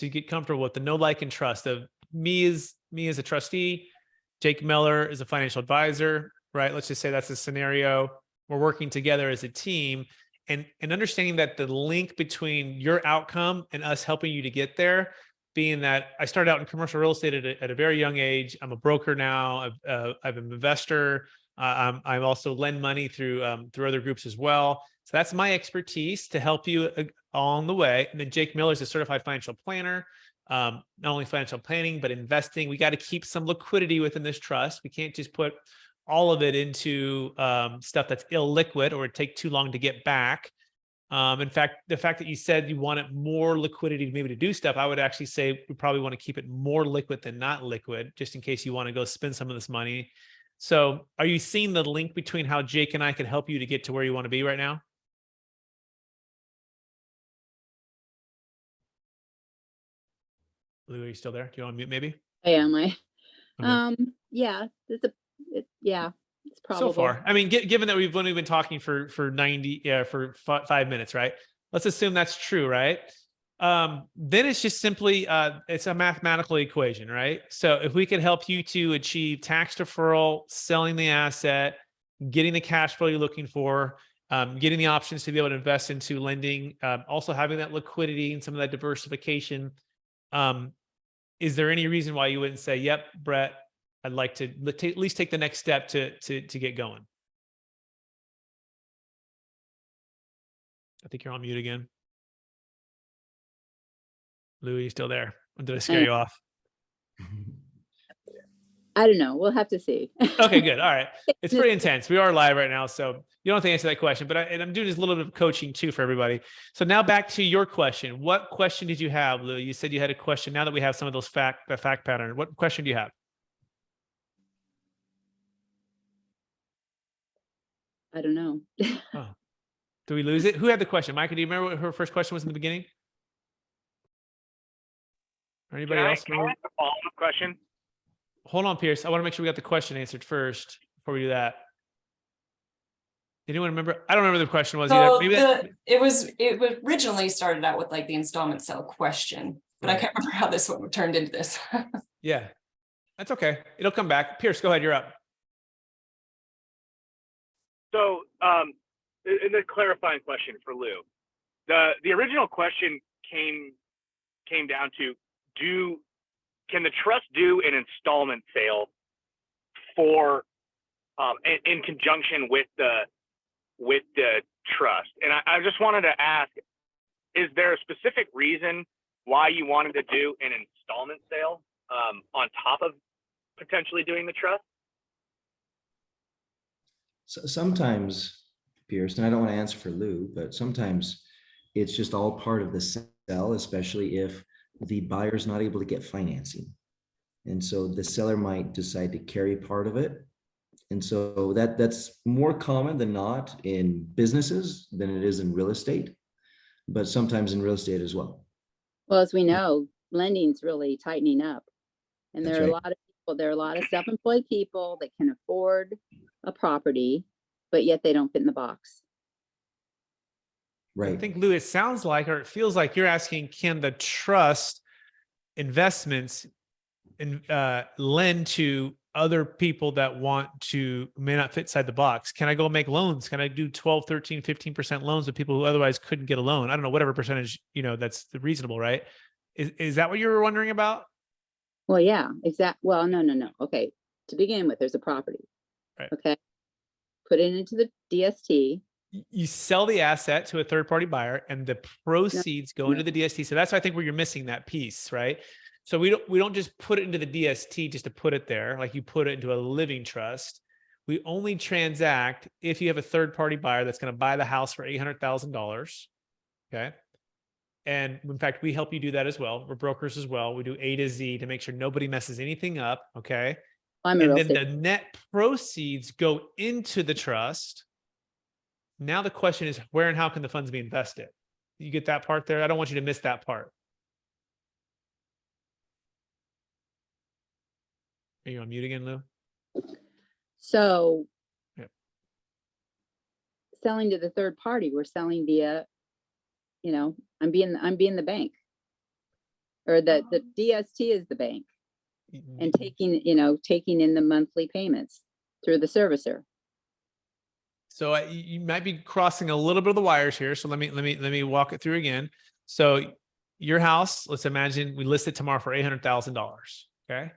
get comfortable with the know, like, and trust of me as a trustee. Jake Miller is a financial advisor, right? Let's just say that's a scenario. We're working together as a team, and understanding that the link between your outcome and us helping you to get there, being that I started out in commercial real estate at a very young age. I'm a broker now. I'm an investor. I also lend money through other groups as well. So that's my expertise to help you along the way. And then Jake Miller is a certified financial planner. Not only financial planning, but investing. We got to keep some liquidity within this trust. We can't just put all of it into stuff that's illiquid or it'd take too long to get back. In fact, the fact that you said you wanted more liquidity maybe to do stuff, I would actually say we probably want to keep it more liquid than not liquid, just in case you want to go spend some of this money. So are you seeing the link between how Jake and I can help you to get to where you want to be right now? Lou, are you still there? Do you want to mute maybe? I am. Okay. Yeah, it's probable. So far, I mean, given that we've only been talking for 5 minutes, right? Let's assume that's true, right? Then it's just simply it's a mathematical equation, right? So if we can help you to achieve tax deferral, selling the asset, getting the cash flow you're looking for, getting the options to be able to invest into lending, also having that liquidity and some of that diversification, is there any reason why you wouldn't say, "Yep, Brett, I'd like to at least take the next step to get going"? I think you're on mute again. Lou, are you still there? Or did I scare you off? I don't know. We'll have to see. Okay, good. All right. It's pretty intense. We are live right now, so you don't have to answer that question, but I'm doing this little bit of coaching too for everybody. So now back to your question. What question did you have, Lou? You said you had a question. Now that we have some of those fact pattern, what question do you have? I don't know. Oh, do we lose it? Who had the question? Micah, do you remember what her first question was in the beginning? Or anybody else? Can I ask a follow-up question? Hold on, Pierce. I want to make sure we got the question answered first before we do that. Anyone remember? I don't remember the question was either. Maybe it originally started out with like the installment sale question, but I can't remember how this one turned into this. Yeah, that's okay. It'll come back. Pierce, go ahead. You're up. So, in the clarifying question for Lou, the original question came down to, can the trust do an installment sale for in conjunction with the trust? And I just wanted to ask, is there a specific reason why you wanted to do an installment sale on top of potentially doing the trust? So sometimes, Pierce, and I don't want to answer for Lou, but sometimes it's just all part of the sell, especially if the buyer's not able to get financing. And so the seller might decide to carry part of it. And so that's more common than not in businesses than it is in real estate, but sometimes in real estate as well. Well, as we know, lending's really tightening up. And That's there are a right. lot of people, there are a lot of self-employed people that can afford a property, but yet they don't fit in the box. I Right. think, Lou, it sounds like, or it feels like you're asking, can the trust investments lend to other people that may not fit inside the box? Can I go make loans? Can I do 12, 13, 15% loans with people who otherwise couldn't get a loan? I don't know, whatever percentage, that's reasonable, right? Is that what you were wondering about? Well, yeah, exactly. Well, no. Okay. To begin with, there's a property. Right. Okay. Put it into the DST. You sell the asset to a third-party buyer and the proceeds go into the DST. So that's, I think, where you're missing that piece, right? So we don't just put it into the DST just to put it there, like you put it into a living trust. We only transact if you have a third-party buyer that's going to buy the house for $800,000. Okay. And in fact, we help you do that as well. We're brokers as well. We do A to Z to make sure nobody messes anything up. Okay. I'm a And real then estate. the net proceeds go into the trust. Now the question is, where and how can the funds be invested? You get that part there? I don't want you to miss that part. Are you on mute again, Lou? So Yep. selling to the third party, we're selling via, I'm being the bank, or the DST is the bank, and taking in the monthly payments through the servicer. So you might be crossing a little bit of the wires here. So let me walk it through again. So your house, let's imagine we list it tomorrow for $800,000. Okay.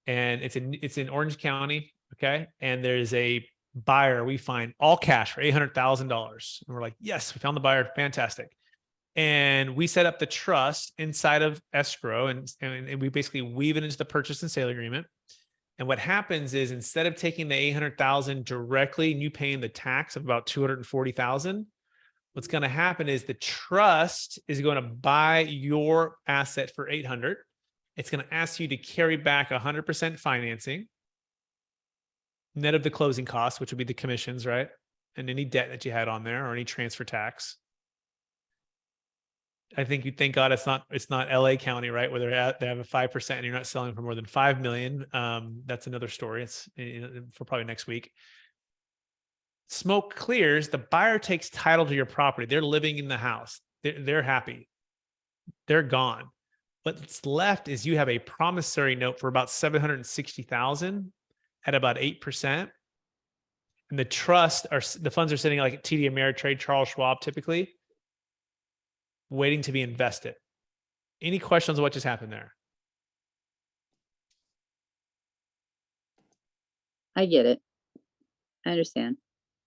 And it's in Orange County. Okay. And there's a buyer we find all cash for $800,000. And we're like, yes, we found the buyer. Fantastic. And we set up the trust inside of escrow and we basically weave it into the purchase and sale agreement. And what happens is, instead of taking the $800,000 directly and you paying the tax of about $240,000, what's going to happen is the trust is going to buy your asset for $800,000. It's going to ask you to carry back 100% financing, net of the closing costs, which would be the commissions, right? And any debt that you had on there or any transfer tax. I think you thank God it's not LA County, right? Where they have a 5% and you're not selling for more than 5 million. That's another story. It's for probably next week. Smoke clears, the buyer takes title to your property. They're living in the house. They're happy. They're gone. What's left is you have a promissory note for about $760,000 at about 8%. And the funds are sitting like at TD Ameritrade, Charles Schwab, typically, waiting to be invested. Any questions on what just happened there? I get it. I understand.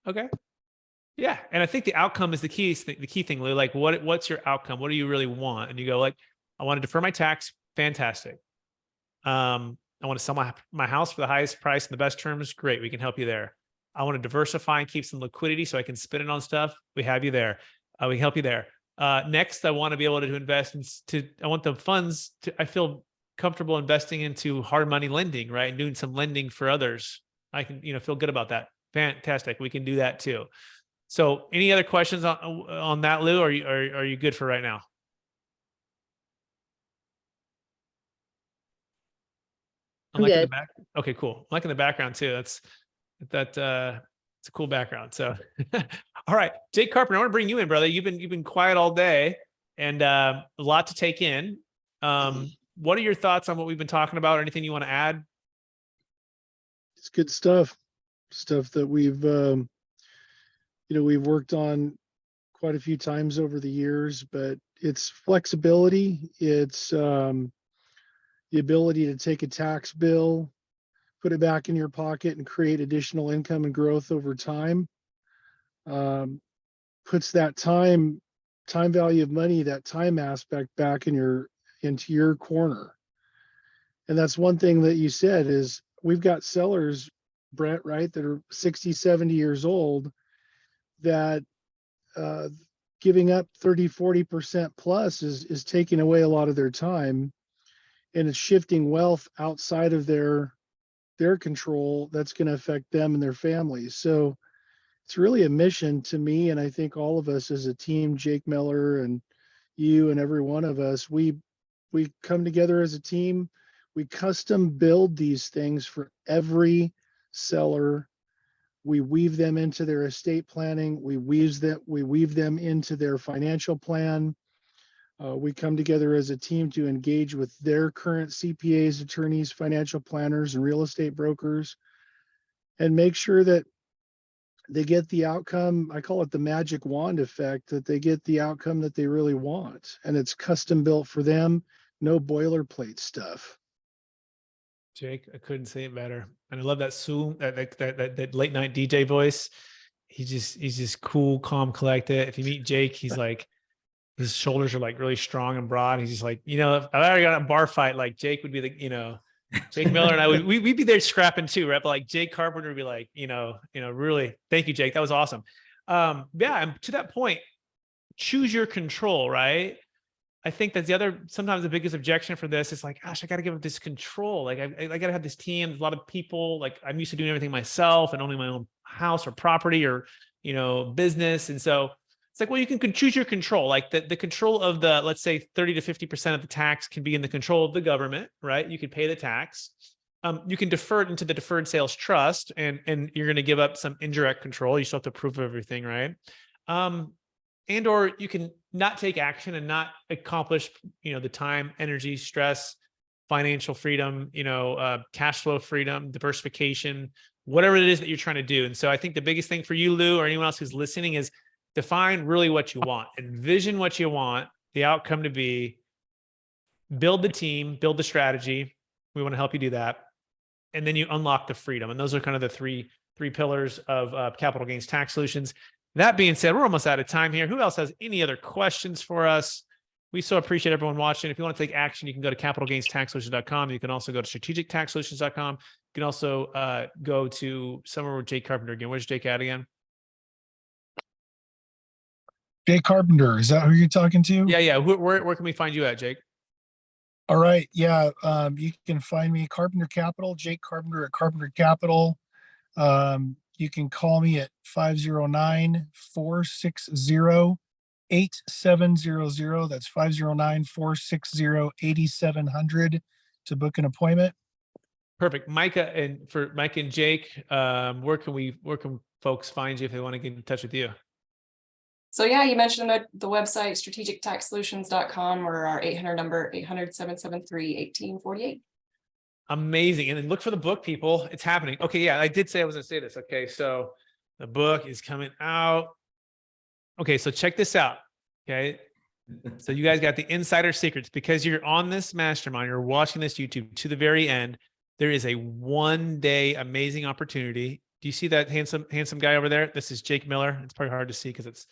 Okay. Yeah. And I think the outcome is the key thing, Lou. Like, what's your outcome? What do you really want? And you go like, I want to defer my tax. Fantastic. I want to sell my house for the highest price and the best terms. Great. We can help you there. I want to diversify and keep some liquidity so I can spend it on stuff. We have you there. We help you there. Next, I want to be able to invest I want the funds I feel comfortable investing into hard money lending, right? And doing some lending for others. I can, feel good about that. Fantastic. We can do that too. So any other questions on that, Lou? Or are you good for right now? I'm good. Okay, cool. I'm liking the background too. It's a cool background. So, all right, Jake Carpenter, I want to bring you in, brother. You've been quiet all day and a lot to take in. What are your thoughts on what we've been talking about? Or anything you want to add? It's good stuff that we've worked on quite a few times over the years, but it's flexibility. It's the ability to take a tax bill, put it back in your pocket and create additional income and growth over time. Puts that time value of money, that time aspect back into your corner. And that's one thing that you said is we've got sellers, Brett, right, that are 60, 70 years old that giving up 30, 40% plus is taking away a lot of their time, and it's shifting wealth outside of their control that's going to affect them and their families. So it's really a mission to me, and I think all of us as a team, Jake Miller and you and every one of us, we come together as a team. We custom build these things for every seller. We weave them into their estate planning. We weave them into their financial plan. We come together as a team to engage with their current CPAs, attorneys, financial planners, and real estate brokers, and make sure that they get the outcome. I call it the magic wand effect, that they get the outcome that they really want. And it's custom built for them, no boilerplate stuff. Jake, I couldn't say it better. And I love that that late night DJ voice. He's just cool, calm, collected. If you meet Jake, he's like, his shoulders are like really strong and broad. He's just like, if I already got a bar fight, like Jake would be the, Jake Miller and I we'd be there scrapping too, right? But like Jake Carpenter would be like, really, thank you, Jake. That was awesome. Yeah, and to that point, choose your control, right? I think that's sometimes the biggest objection for this is like, gosh, I got to give up this control. Like I got to have this team. There's a lot of people, like I'm used to doing everything myself and owning my own house or property or, business. And so it's like, well, you can choose your control. Like the control of the, let's say 30 to 50% of the tax can be in the control of the government, right? You could pay the tax. You can defer it into the Deferred Sales Trust, and you're going to give up some indirect control. You still have to prove everything, right? And or you can not take action and not accomplish, the time, energy, stress, financial freedom, cash flow freedom, diversification, whatever it is that you're trying to do. And so I think the biggest thing for you, Lou, or anyone else who's listening, is define really what you want, envision what you want the outcome to be, build the team, build the strategy. We want to help you do that. And then you unlock the freedom. And those are kind of the three pillars of capital gains tax solutions. That being said, we're almost out of time here. Who else has any other questions for us? We so appreciate everyone watching. If you want to take action, you can go to capitalgainstaxsolutions.com. You can also go to strategictaxsolutions.com. You can also go to somewhere with Jake Carpenter again. Where's Jake at again? Jake Carpenter, is that who you're talking to? Yeah. Where can we find you at, Jake? All right. Yeah. You can find me Carpenter Capital, Jake Carpenter at Carpenter Capital. You can call me at 509-460-8700. That's 509-460-8700 to book an appointment. Perfect. Micah, and for Mike and Jake, where can folks find you if they want to get in touch with you? So yeah, you mentioned the website, strategictaxsolutions.com, or our 800 number, 800-773-1848. Amazing. And then look for the book, people. It's happening. Okay. Yeah, I did say I was going to say this. Okay. So the book is coming out. Okay. So check this out. Okay. So you guys got the insider secrets, because you're on this mastermind, you're watching this YouTube to the very end. There is a one-day amazing opportunity. Do you see that handsome guy over there? This is Jake Miller. It's probably hard to see because it's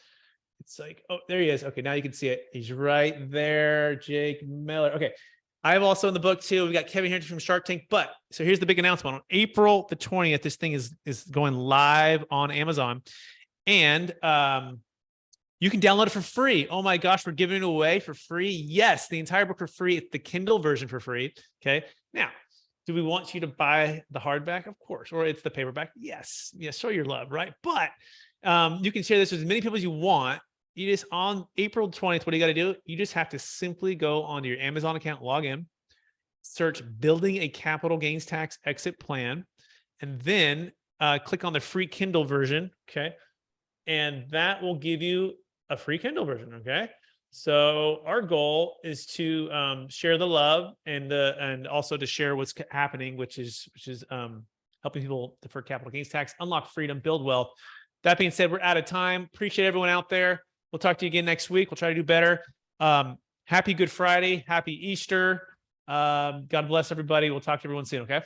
like, oh, there he is. Okay. Now you can see it. He's right there. Jake Miller. Okay. I have also in the book too, we got Kevin here from Shark Tank. But so here's the big announcement. On April the 20th, this thing is going live on Amazon, and you can download it for free. Oh my gosh, we're giving it away for free. Yes, the entire book for free. It's the Kindle version for free. Okay. Now, do we want you to buy the hardback? Of course. Or it's the paperback? Yes. Show your love, right? But you can share this with as many people as you want. You just, on April 20th, what do you got to do? You just have to simply go onto your Amazon account, log in, search building a capital gains tax exit plan, and then click on the free Kindle version. Okay. And that will give you a free Kindle version. Okay. So our goal is to share the love and also to share what's happening, which is helping people defer capital gains tax, unlock freedom, build wealth. That being said, we're out of time. Appreciate everyone out there. We'll talk to you again next week. We'll try to do better. Happy Good Friday. Happy Easter. God bless everybody. We'll talk to everyone soon. Okay.